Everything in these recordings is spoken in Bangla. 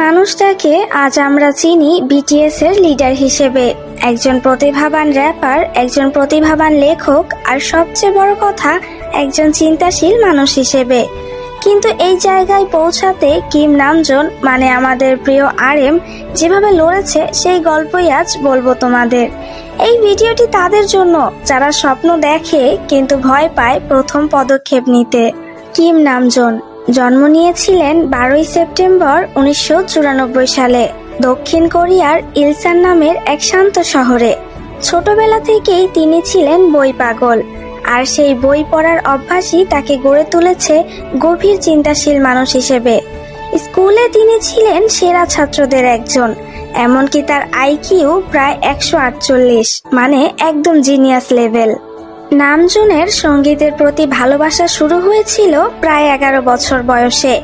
মানুষটাকে আজ আমরা চিনি বিটিএস এর লিডার হিসেবে, একজন প্রতিভাবান র্যাপার, একজন প্রতিভাবান লেখক, আর সবচেয়ে বড় কথা একজন চিন্তাশীল মানুষ হিসেবে। কিন্তু এই জায়গায় পৌঁছাতে কিম নামজুন মানে আমাদের প্রিয় RM যেভাবে লড়েছে সেই গল্পই আজ বলবো তোমাদের। এই ভিডিওটি তাদের জন্য যারা স্বপ্ন দেখে কিন্তু ভয় পায় প্রথম পদক্ষেপ নিতে। কিম নামজুন জন্ম নিয়েছিলেন 12 সেপ্টেম্বর 1994 সালে দক্ষিণ কোরিয়ার ইলসান নামের এক শান্ত শহরে। ছোটবেলা থেকেই তিনি ছিলেন বই পাগল, আর সেই বই পড়ার অভ্যাসই তাকে গড়ে তুলেছে গভীর চিন্তাশীল মানুষ হিসেবে। স্কুলে তিনি ছিলেন সেরা ছাত্রদের একজন, এমনকি তার IQ প্রায় 148, মানে একদম জিনিয়াস লেভেল। নামজুনের সঙ্গীতের প্রতি ভালোবাসা শুরু হয়েছিল প্রায় 11 বছর বয়সে।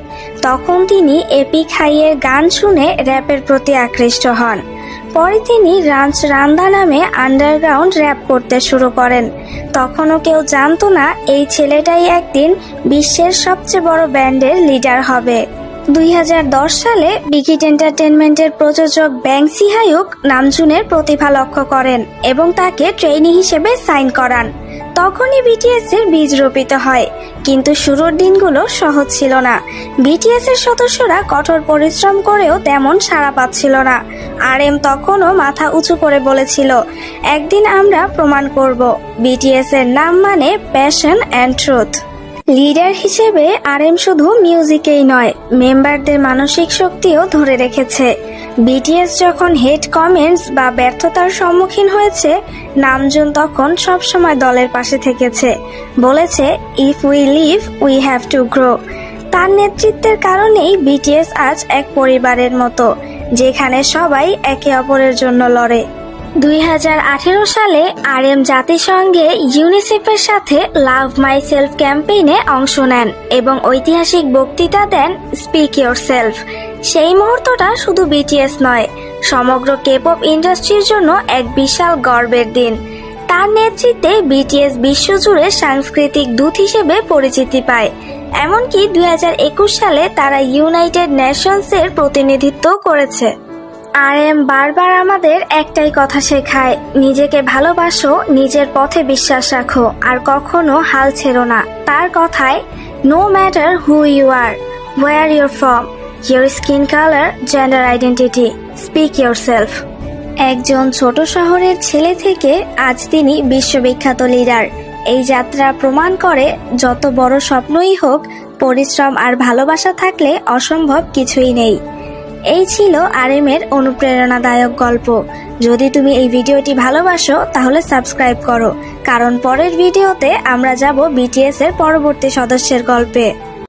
তখন তিনি এপিক হাইয়ের গান শুনে র্যাপের প্রতি আকৃষ্ট হন। পরে তিনি রাঞ্চ রান্দা নামে আন্ডারগ্রাউন্ড র্যাপ করতে শুরু করেন। তখনও কেউ জানতো না এই ছেলেটাই একদিন বিশ্বের সবচেয়ে বড় ব্যান্ডের লিডার হবে। 2010 সালে বিগিট এন্টারটেইনমেন্টের প্রযোজক ব্যাং সিহায়ুক নামজুনের প্রতিভা লক্ষ্য করেন এবং তাকে ট্রেইনি হিসেবে সাইন করান। তখনই বিটিএস এর বীজ রোপিত হয়। কিন্তু শুরুর দিনগুলো সহজ ছিল না। বিটিএস এর সদস্যরা কঠোর পরিশ্রম করেও তেমন সাড়া পাচ্ছিল না। RM তখনও মাথা উঁচু করে বলেছিল, একদিন আমরা প্রমাণ করব বিটিএস এর নাম মানে প্যাশন অ্যান্ড ট্রুথ। লিডার হিসেবে RM শুধু মিউজিকেই নয়, মেম্বারদের মানসিক শক্তিও ধরে রেখেছে। বিটিএস যখন হেড কমেন্টস বা ব্যর্থতার সম্মুখীন হয়েছে, নামজুন তখন সবসময় দলের পাশে থেকেছে, বলেছে if we live we have to grow. তার নেতৃত্বের কারণেই বিটিএস আজ এক পরিবারের মতো, যেখানে সবাই একে অপরের জন্য লড়ে। 2018 সালে RM জাতিসংঘে ইউনিসেফের সাথে লাভ মাই সেলফ ক্যাম্পেইনে অংশ নেন এবং ঐতিহাসিক বক্তৃতা দেন স্পিক ইয়োর সেলফ। সেই মুহূর্তটা শুধু বিটিএস নয়, সমগ্র কেপপ ইন্ডাস্ট্রির জন্য এক বিশাল গর্বের দিন। তার নেতৃত্বে বিটিএস বিশ্বজুড়ে সাংস্কৃতিক দূত হিসেবে পরিচিতি পায়। এমনকি 2021 সালে তারা ইউনাইটেড নেশনসের প্রতিনিধিত্ব করেছে। RM বারবার আমাদের একটাই কথা শেখায়, নিজেকে ভালোবাসো, নিজের পথে বিশ্বাস রাখো, আর কখনো হাল ছেড়ো না। তার কথায়, no matter who you are, where you're from, your skin colour, gender identity, speak yourself. একজন ছোট শহরের ছেলে থেকে আজ তিনি বিশ্ববিখ্যাত লিডার। এই যাত্রা প্রমাণ করে যত বড় স্বপ্নই হোক, পরিশ্রম আর ভালোবাসা থাকলে অসম্ভব কিছুই নেই। এই ছিল RM এর অনুপ্রেরণাদায়ক গল্প। যদি তুমি এই ভিডিওটি ভালোবাসো তাহলে সাবস্ক্রাইব করো, কারণ পরের ভিডিওতে আমরা যাব বিটিএস এর পরবর্তী সদস্যের গল্পে।